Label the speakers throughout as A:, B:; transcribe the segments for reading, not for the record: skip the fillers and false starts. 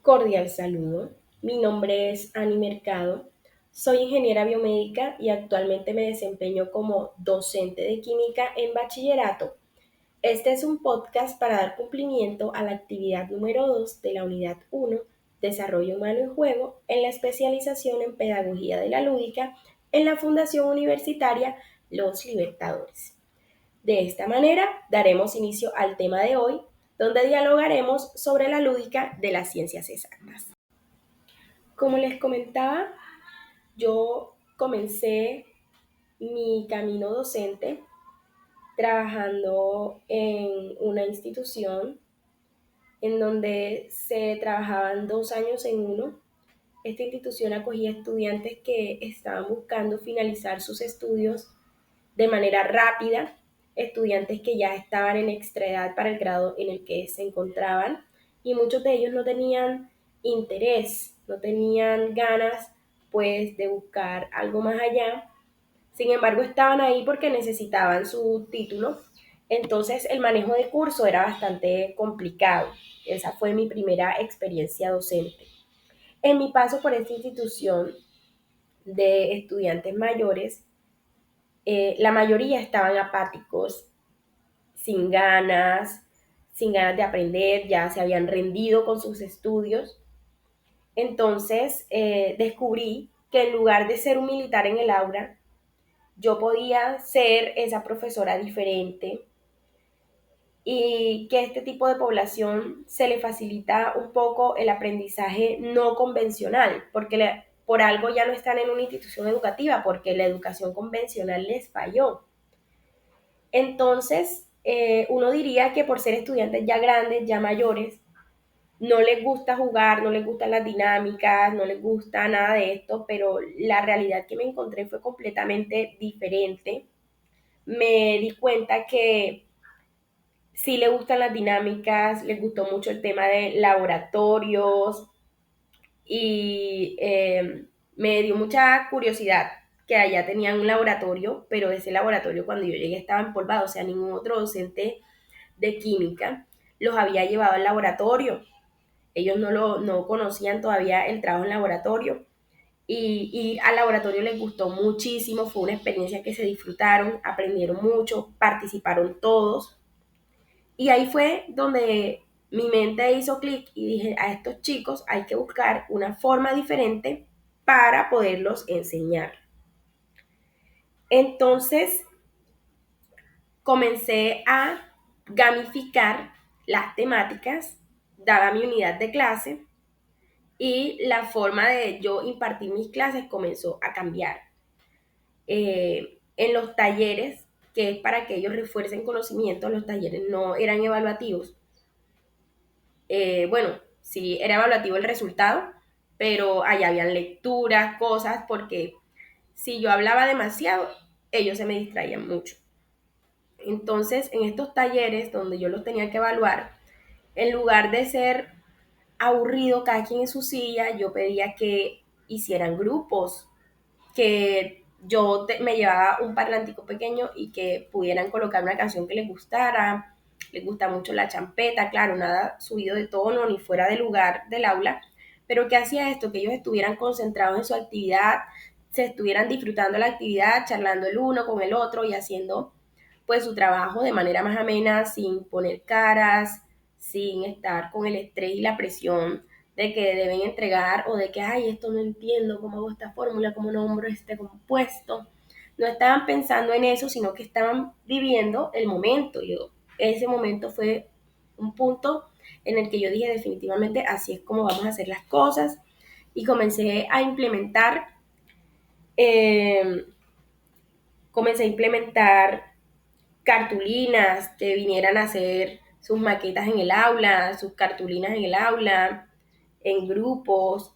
A: Cordial saludo. Mi nombre es Ani Mercado. Soy ingeniera biomédica y actualmente me desempeño como docente de química en bachillerato. Este es un podcast para dar cumplimiento a la actividad número 2 de la unidad 1, Desarrollo Humano y Juego, en la especialización en Pedagogía de la Lúdica en la Fundación Universitaria Los Libertadores. De esta manera, daremos inicio al tema de hoy, donde dialogaremos sobre la lúdica de las ciencias exactas. Como les comentaba, yo comencé mi camino docente trabajando en una institución en donde se trabajaban 2 años en uno. Esta institución acogía estudiantes que estaban buscando finalizar sus estudios de manera rápida, estudiantes que ya estaban en extra edad para el grado en el que se encontraban y muchos de ellos no tenían interés, no tenían ganas pues de buscar algo más allá. Sin embargo, estaban ahí porque necesitaban su título. Entonces, el manejo de curso era bastante complicado. Esa fue mi primera experiencia docente. En mi paso por esta institución de estudiantes mayores, la mayoría estaban apáticos, sin ganas, sin ganas de aprender, ya se habían rendido con sus estudios. Entonces descubrí que en lugar de ser un militar en el aula, yo podía ser esa profesora diferente y que a este tipo de población se le facilita un poco el aprendizaje no convencional, porque por algo ya no están en una institución educativa, porque la educación convencional les falló. Entonces, uno diría que por ser estudiantes ya grandes, ya mayores, no les gusta jugar, no les gustan las dinámicas, no les gusta nada de esto, pero la realidad que me encontré fue completamente diferente. Me di cuenta que sí les gustan las dinámicas, les gustó mucho el tema de laboratorios y me dio mucha curiosidad que allá tenían un laboratorio, pero ese laboratorio cuando yo llegué estaba empolvado, o sea, ningún otro docente de química los había llevado al laboratorio. Ellos no conocían todavía el trabajo en laboratorio y al laboratorio les gustó muchísimo, fue una experiencia que se disfrutaron, aprendieron mucho, participaron todos y ahí fue donde mi mente hizo clic y dije, a estos chicos hay que buscar una forma diferente para poderlos enseñar. Entonces comencé a gamificar las temáticas, dada mi unidad de clase, y la forma de yo impartir mis clases comenzó a cambiar. En los talleres, que es para que ellos refuercen conocimientos, los talleres no eran evaluativos. Bueno, sí era evaluativo el resultado, pero allá habían lecturas, cosas, porque si yo hablaba demasiado, ellos se me distraían mucho. Entonces, en estos talleres donde yo los tenía que evaluar, en lugar de ser aburrido cada quien en su silla, yo pedía que hicieran grupos, que me llevaba un parlantico pequeño y que pudieran colocar una canción que les gustara. Les gusta mucho la champeta, claro, nada subido de tono ni fuera de lugar del aula, pero que hacía esto, que ellos estuvieran concentrados en su actividad, se estuvieran disfrutando la actividad, charlando el uno con el otro y haciendo pues su trabajo de manera más amena, sin poner caras, sin estar con el estrés y la presión de que deben entregar o de que, ay, esto no entiendo, cómo hago esta fórmula, cómo nombro este compuesto. No estaban pensando en eso, sino que estaban viviendo el momento. Ese momento fue un punto en el que yo dije definitivamente así es como vamos a hacer las cosas y eh, comencé a implementar cartulinas que vinieran a hacer sus maquetas en el aula, sus cartulinas en el aula, en grupos,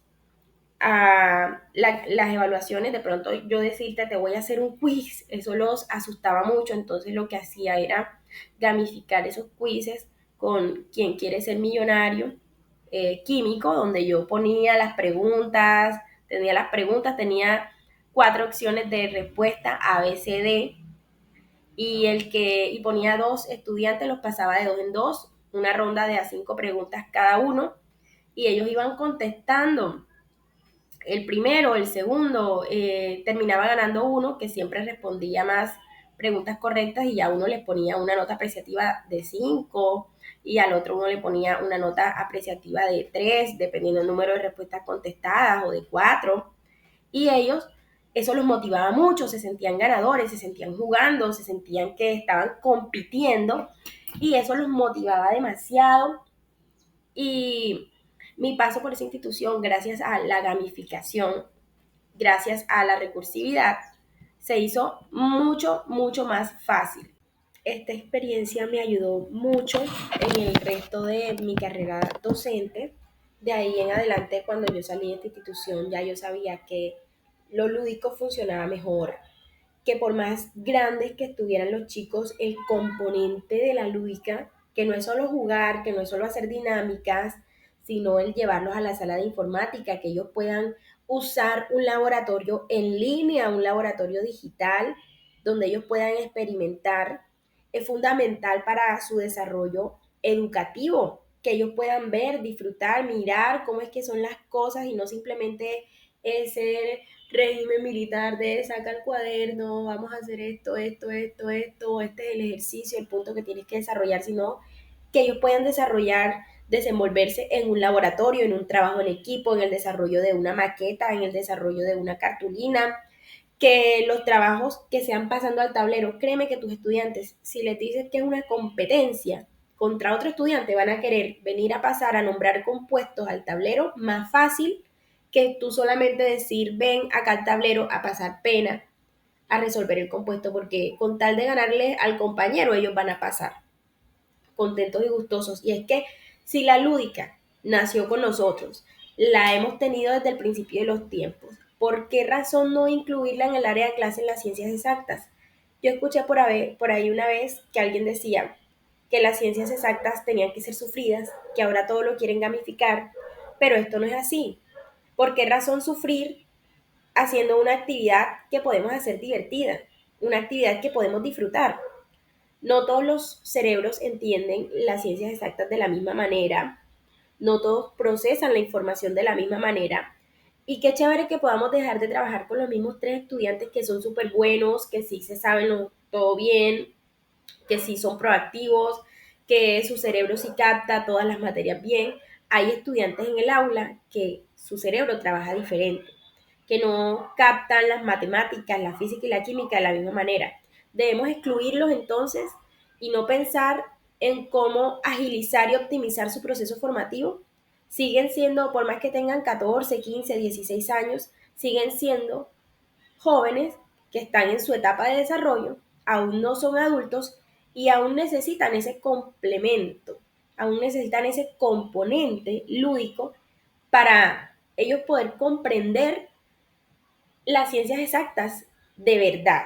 A: las evaluaciones, de pronto yo decirte te voy a hacer un quiz, eso los asustaba mucho, entonces lo que hacía era gamificar esos quizzes con quien quiere ser millonario, químico, donde yo ponía las preguntas, tenía 4 opciones de respuesta, A, B, C, D, y ponía 2 estudiantes, los pasaba de 2 en 2, una ronda de a 5 preguntas cada uno, y ellos iban contestando. El primero, el segundo, terminaba ganando uno que siempre respondía más preguntas correctas y ya uno le ponía una nota apreciativa de 5 y al otro uno le ponía una nota apreciativa de 3 dependiendo del número de respuestas contestadas, o de 4. Y ellos, eso los motivaba mucho, se sentían ganadores, se sentían jugando, se sentían que estaban compitiendo y eso los motivaba demasiado. Y mi paso por esa institución, gracias a la gamificación, gracias a la recursividad, se hizo mucho, mucho más fácil. Esta experiencia me ayudó mucho en el resto de mi carrera docente. De ahí en adelante, cuando yo salí de esta institución, ya yo sabía que lo lúdico funcionaba mejor, que por más grandes que estuvieran los chicos, el componente de la lúdica, que no es solo jugar, que no es solo hacer dinámicas, sino el llevarlos a la sala de informática, que ellos puedan usar un laboratorio en línea, un laboratorio digital, donde ellos puedan experimentar, es fundamental para su desarrollo educativo, que ellos puedan ver, disfrutar, mirar cómo es que son las cosas y no simplemente ser régimen militar de saca el cuaderno, vamos a hacer esto, este es el ejercicio, el punto que tienes que desarrollar, sino que ellos puedan desarrollar, desenvolverse en un laboratorio, en un trabajo en equipo, en el desarrollo de una maqueta, en el desarrollo de una cartulina, que los trabajos que sean pasando al tablero, créeme que tus estudiantes, si les dices que es una competencia contra otro estudiante, van a querer venir a pasar a nombrar compuestos al tablero más fácil que tú solamente decir, ven acá al tablero a pasar pena, a resolver el compuesto, porque con tal de ganarle al compañero, ellos van a pasar contentos y gustosos. Y es que si la lúdica nació con nosotros, la hemos tenido desde el principio de los tiempos, ¿por qué razón no incluirla en el área de clase en las ciencias exactas? Yo escuché por ahí una vez que alguien decía que las ciencias exactas tenían que ser sufridas, que ahora todo lo quieren gamificar, pero esto no es así. ¿Por qué razón sufrir haciendo una actividad que podemos hacer divertida? Una actividad que podemos disfrutar. No todos los cerebros entienden las ciencias exactas de la misma manera, no todos procesan la información de la misma manera. Y qué chévere que podamos dejar de trabajar con los mismos tres estudiantes que son súper buenos, que sí se saben todo bien, que sí son proactivos, que su cerebro sí capta todas las materias bien. Hay estudiantes en el aula que su cerebro trabaja diferente, que no captan las matemáticas, la física y la química de la misma manera. Debemos excluirlos entonces y no pensar en cómo agilizar y optimizar su proceso formativo. Siguen siendo, por más que tengan 14, 15, 16 años, siguen siendo jóvenes que están en su etapa de desarrollo, aún no son adultos y aún necesitan ese complemento, aún necesitan ese componente lúdico para ellos poder comprender las ciencias exactas de verdad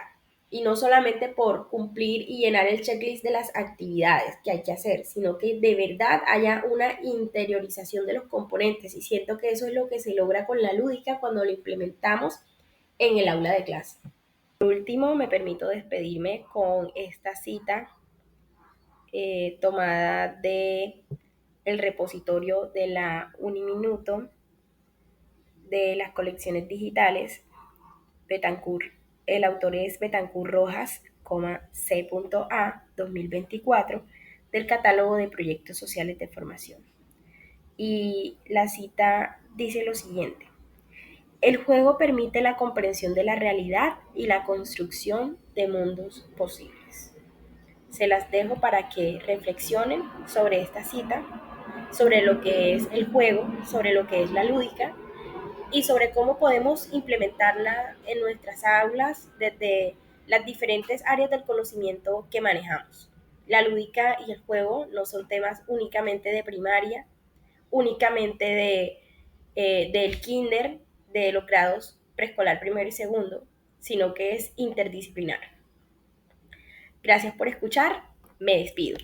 A: y no solamente por cumplir y llenar el checklist de las actividades que hay que hacer, sino que de verdad haya una interiorización de los componentes y siento que eso es lo que se logra con la lúdica cuando lo implementamos en el aula de clase. Por último, me permito despedirme con esta cita tomada de el repositorio de la Uniminuto de las colecciones digitales Betancourt. El autor es Betancourt Rojas, C.A. 2024, del catálogo de proyectos sociales de formación. Y la cita dice lo siguiente: el juego permite la comprensión de la realidad y la construcción de mundos posibles. Se las dejo para que reflexionen sobre esta cita, sobre lo que es el juego, sobre lo que es la lúdica y sobre cómo podemos implementarla en nuestras aulas desde las diferentes áreas del conocimiento que manejamos. La lúdica y el juego no son temas únicamente de primaria, únicamente del kinder, de los grados preescolar primero y segundo, sino que es interdisciplinar. Gracias por escuchar, me despido.